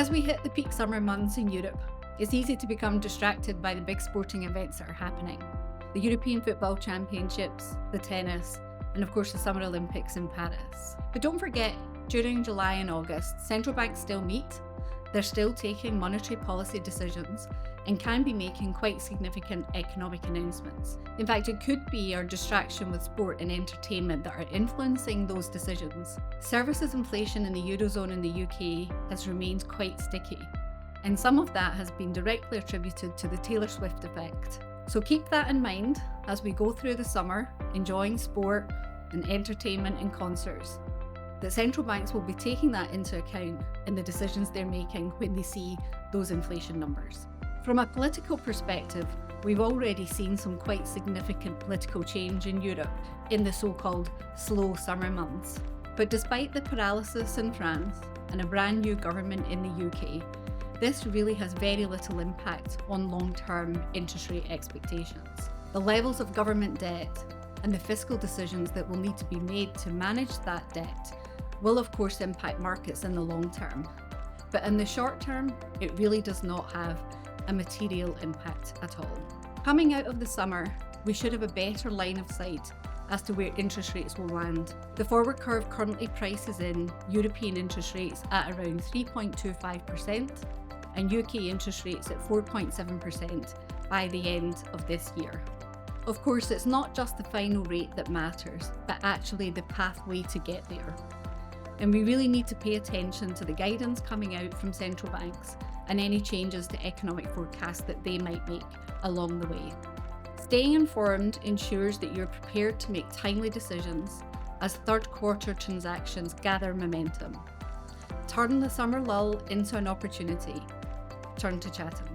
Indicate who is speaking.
Speaker 1: As we hit the peak summer months in Europe, it's easy to become distracted by the big sporting events that are happening. The European Football Championships, the tennis, and of course the Summer Olympics in Paris. But don't forget, during July and August, central banks still meet, they're still taking monetary policy decisions and can be making quite significant economic announcements. In fact, it could be our distraction with sport and entertainment that are influencing those decisions. Services inflation in the Eurozone and the UK has remained quite sticky, and some of that has been directly attributed to the Taylor Swift effect. So keep that in mind as we go through the summer, enjoying sport and entertainment and concerts, that central banks will be taking that into account in the decisions they're making when they see those inflation numbers. From a political perspective, we've already seen some quite significant political change in Europe in the so-called slow summer months. But despite the paralysis in France and a brand new government in the UK, this really has very little impact on long-term interest rate expectations. The levels of government debt and the fiscal decisions that will need to be made to manage that debt will of course impact markets in the long term. But in the short term, it really does not have a material impact at all. Coming out of the summer, we should have a better line of sight as to where interest rates will land. The forward curve currently prices in European interest rates at around 3.25% and UK interest rates at 4.7% by the end of this year. Of course, it's not just the final rate that matters, but actually the pathway to get there. And we really need to pay attention to the guidance coming out from central banks and any changes to economic forecasts that they might make along the way. Staying informed ensures that you're prepared to make timely decisions as third quarter transactions gather momentum. Turn the summer lull into an opportunity. Turn to Chatham.